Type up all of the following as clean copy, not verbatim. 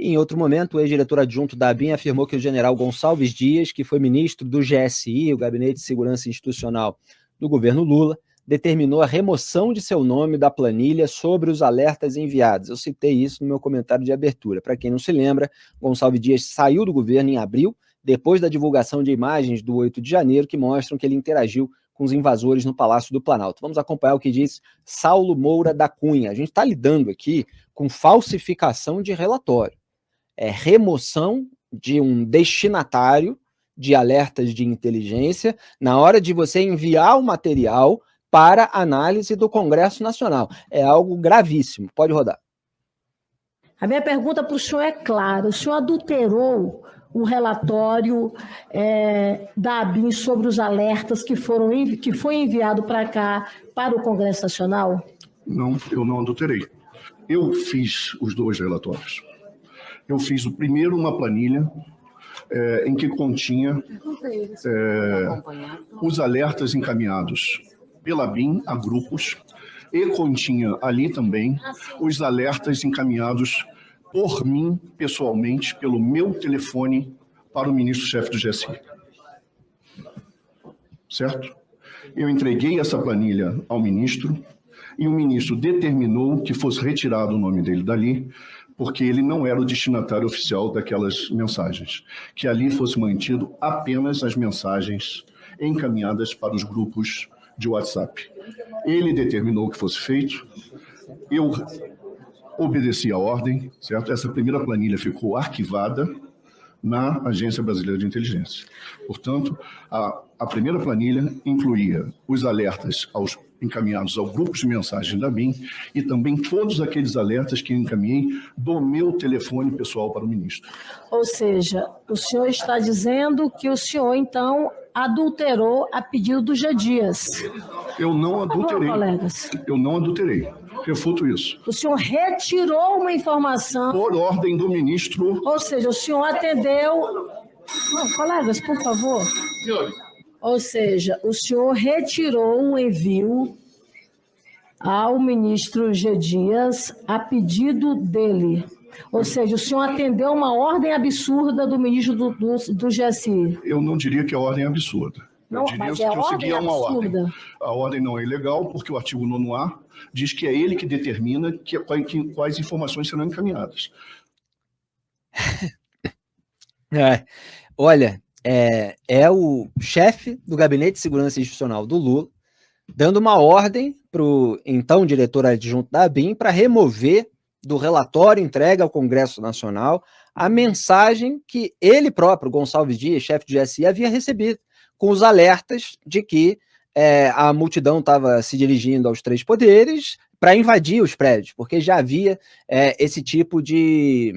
Em outro momento, o ex-diretor adjunto da ABIN afirmou que o general Gonçalves Dias, que foi ministro do GSI, o Gabinete de Segurança Institucional do governo Lula, determinou a remoção de seu nome da planilha sobre os alertas enviados. Eu citei isso no meu comentário de abertura. Para quem não se lembra, Gonçalves Dias saiu do governo em abril, depois da divulgação de imagens do 8 de janeiro que mostram que ele interagiu com os invasores no Palácio do Planalto. Vamos acompanhar o que diz Saulo Moura da Cunha. A gente está lidando aqui com falsificação de relatório. Remoção de um destinatário de alertas de inteligência na hora de você enviar o material para análise do Congresso Nacional. É algo gravíssimo. Pode rodar. A minha pergunta para o senhor é clara. O senhor adulterou o relatório da ABIN sobre os alertas que foi enviado para cá, para o Congresso Nacional? Não, eu não adulterei. Eu fiz os dois relatórios. Eu fiz o primeiro uma planilha em que continha os alertas encaminhados pela ABIN a grupos e continha ali também os alertas encaminhados por mim, pessoalmente, pelo meu telefone para o ministro-chefe do GSI. Certo? Eu entreguei essa planilha ao ministro e o ministro determinou que fosse retirado o nome dele dali, porque ele não era o destinatário oficial daquelas mensagens, que ali fosse mantido apenas as mensagens encaminhadas para os grupos de WhatsApp. Ele determinou que fosse feito, eu obedeci a ordem, certo? Essa primeira planilha ficou arquivada na Agência Brasileira de Inteligência. Portanto, a primeira planilha incluía os alertas encaminhados ao grupo de mensagem da BIM e também todos aqueles alertas que encaminhei do meu telefone pessoal para o ministro. Ou seja, o senhor está dizendo que o senhor, então, adulterou a pedido do G. Dias. Eu não adulterei. Colegas. Eu não adulterei. Refuto isso. O senhor retirou uma informação... Por ordem do ministro... Ou seja, o senhor atendeu... Não, colegas, por favor. Ou seja, o senhor retirou um envio ao ministro G. Dias a pedido dele. Ou seja, o senhor atendeu uma ordem absurda do ministro do GSI. Eu não diria que a ordem é absurda. Não, mas é eu seguia uma absurda. ordem. A ordem não é ilegal, porque o artigo 9º diz que é ele que determina quais informações serão encaminhadas. Olha, o chefe do Gabinete de Segurança Institucional do Lula dando uma ordem para o então diretor adjunto da ABIN para remover do relatório entregue ao Congresso Nacional a mensagem que ele próprio, Gonçalves Dias, chefe do GSI, havia recebido, com os alertas de que a multidão estava se dirigindo aos três poderes para invadir os prédios, porque já havia esse tipo de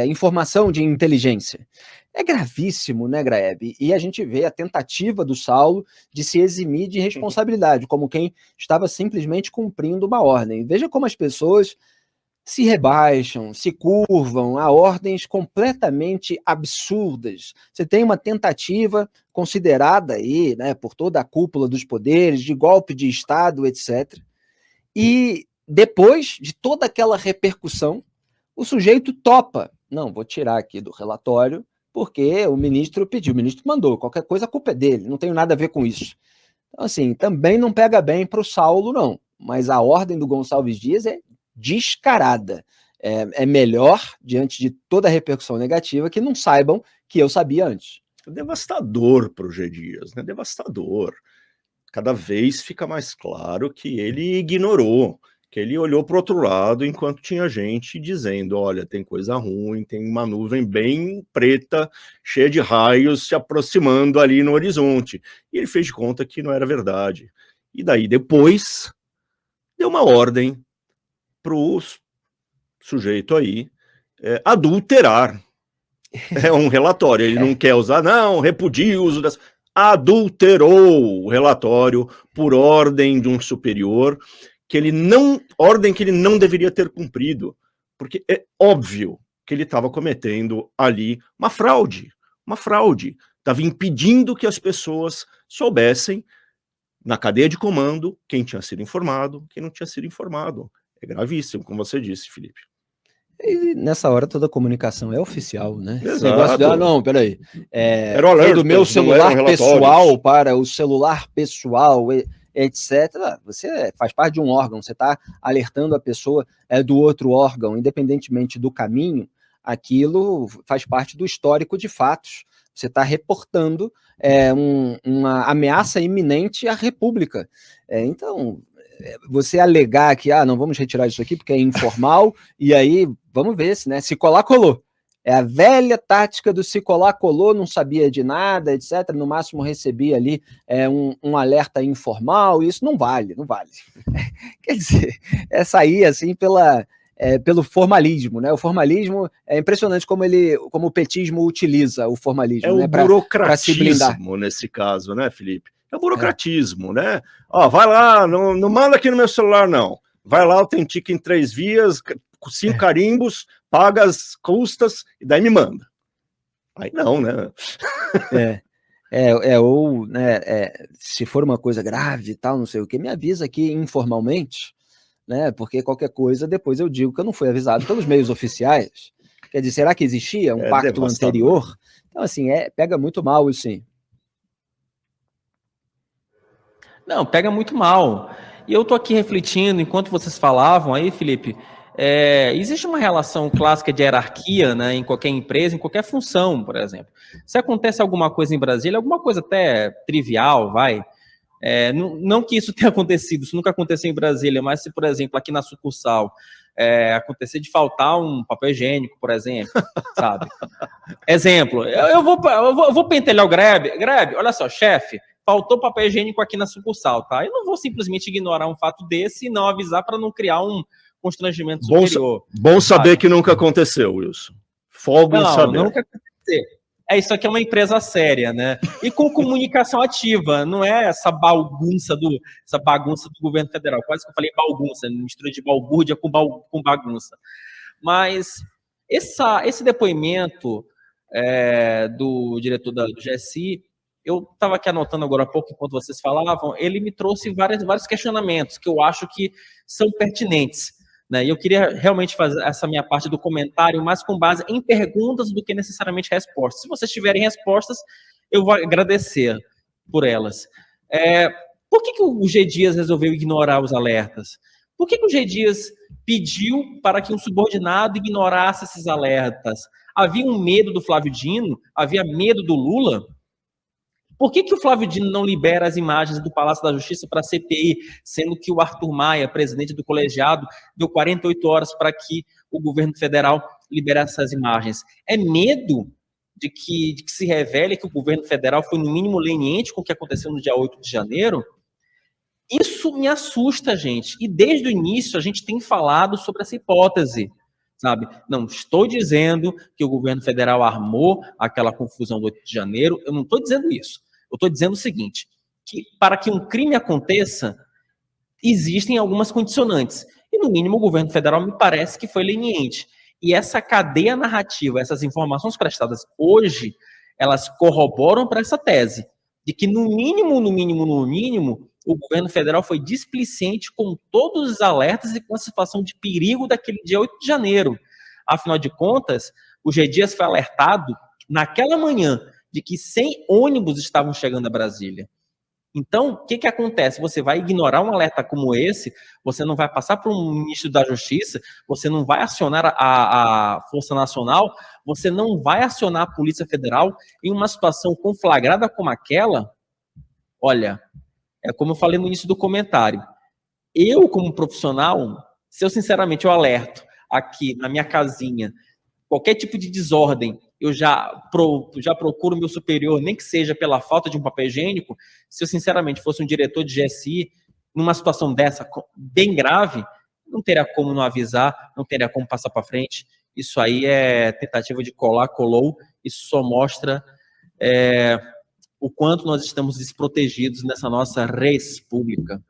informação de inteligência. É gravíssimo, né, Graeb? E a gente vê a tentativa do Saulo de se eximir de responsabilidade, como quem estava simplesmente cumprindo uma ordem. Veja como as pessoas se rebaixam, se curvam a ordens completamente absurdas. Você tem uma tentativa considerada aí, né, por toda a cúpula dos poderes, de golpe de Estado, etc. E depois de toda aquela repercussão, o sujeito topa. Não, vou tirar aqui do relatório, porque o ministro pediu, o ministro mandou, qualquer coisa a culpa é dele, não tenho nada a ver com isso. Então, assim, também não pega bem para o Saulo, não. Mas a ordem do Gonçalves Dias é descarada. É melhor, diante de toda a repercussão negativa, que não saibam que eu sabia antes. É devastador para o G. Dias, né? Devastador. Cada vez fica mais claro que ele ignorou, que ele olhou para o outro lado enquanto tinha gente dizendo, olha, tem coisa ruim, tem uma nuvem bem preta, cheia de raios se aproximando ali no horizonte. E ele fez de conta que não era verdade. E daí depois deu uma ordem para o sujeito aí adulterar um relatório. Ele não quer usar, não, repudia o uso das... Adulterou o relatório por ordem de um superior, ordem que ele não deveria ter cumprido, porque é óbvio que ele estava cometendo ali uma fraude, estava impedindo que as pessoas soubessem na cadeia de comando quem tinha sido informado, quem não tinha sido informado. É gravíssimo, como você disse, Felipe. E nessa hora toda a comunicação é oficial, né? Esse Exato. negócio de, não, peraí. Era o alert, do meu não celular eram pessoal relatórios. para o celular pessoal, etc. Você faz parte de um órgão, você está alertando a pessoa do outro órgão, independentemente do caminho, aquilo faz parte do histórico de fatos. Você está reportando uma ameaça iminente à República. Então, você alegar que não vamos retirar isso aqui porque é informal, e aí vamos ver se colar, colou. É a velha tática do se colar, colou, não sabia de nada, etc. No máximo recebia ali um alerta informal, e isso não vale. Quer dizer, é sair assim pelo formalismo, né? O formalismo é impressionante como o petismo utiliza o formalismo. O para se blindar. burocratismo nesse caso, né, Felipe? É o burocratismo, né? Vai lá, não manda aqui no meu celular, não. Vai lá, autentica em 3 vias, com 5 carimbos, paga as custas e daí me manda. Aí não, né? Ou se for uma coisa grave e tal, não sei o que, me avisa aqui informalmente, né? Porque qualquer coisa, depois eu digo que eu não fui avisado pelos meios oficiais. Quer dizer, será que existia um pacto devastador. anterior? Então, assim, pega muito mal isso, sim. Não, pega muito mal. E eu tô aqui refletindo, enquanto vocês falavam aí, Felipe, existe uma relação clássica de hierarquia, né, em qualquer empresa, em qualquer função, por exemplo. Se acontece alguma coisa em Brasília, alguma coisa até trivial, não que isso tenha acontecido, isso nunca aconteceu em Brasília, mas se, por exemplo, aqui na sucursal, acontecer de faltar um papel higiênico, por exemplo, sabe? Exemplo, eu vou pentelhar o Grebe, olha só, chefe, faltou papel higiênico aqui na sucursal, tá? Eu não vou simplesmente ignorar um fato desse e não avisar para não criar um constrangimento superior. Bom saber que nunca aconteceu, Wilson. Folgo em saber. Não, nunca aconteceu. Isso aqui é uma empresa séria, né? E com comunicação ativa, não é essa bagunça do governo federal. Quase que eu falei bagunça, mistura de balbúrdia com bagunça. Mas esse depoimento do diretor do GSI, eu estava aqui anotando agora há pouco, enquanto vocês falavam, ele me trouxe vários questionamentos que eu acho que são pertinentes, né? E eu queria realmente fazer essa minha parte do comentário mais com base em perguntas do que necessariamente respostas. Se vocês tiverem respostas, eu vou agradecer por elas. Por que o G. Dias resolveu ignorar os alertas? Por que o G. Dias pediu para que um subordinado ignorasse esses alertas? Havia um medo do Flávio Dino? Havia medo do Lula? Por que o Flávio Dino não libera as imagens do Palácio da Justiça para a CPI, sendo que o Arthur Maia, presidente do colegiado, deu 48 horas para que o governo federal liberasse essas imagens? É medo de que se revele que o governo federal foi, no mínimo, leniente com o que aconteceu no dia 8 de janeiro? Isso me assusta, gente. E desde o início a gente tem falado sobre essa hipótese, sabe? Não estou dizendo que o governo federal armou aquela confusão do 8 de janeiro, eu não estou dizendo isso. Eu estou dizendo o seguinte, que para que um crime aconteça, existem algumas condicionantes. E, no mínimo, o governo federal me parece que foi leniente. E essa cadeia narrativa, essas informações prestadas hoje, elas corroboram para essa tese, de que, no mínimo, o governo federal foi displicente com todos os alertas e com a situação de perigo daquele dia 8 de janeiro. Afinal de contas, o G. Dias foi alertado naquela manhã de que 100 ônibus estavam chegando a Brasília. Então, o que acontece? Você vai ignorar um alerta como esse, você não vai passar para um ministro da Justiça, você não vai acionar a Força Nacional, você não vai acionar a Polícia Federal em uma situação conflagrada como aquela. Olha, é como eu falei no início do comentário. Eu, como profissional, se eu sinceramente eu alerto aqui na minha casinha qualquer tipo de desordem, eu já procuro meu superior, nem que seja pela falta de um papel higiênico. Se eu sinceramente fosse um diretor de GSI, numa situação dessa, bem grave, não teria como não avisar, não teria como passar para frente. Isso aí é tentativa de colou, isso só mostra o quanto nós estamos desprotegidos nessa nossa res pública.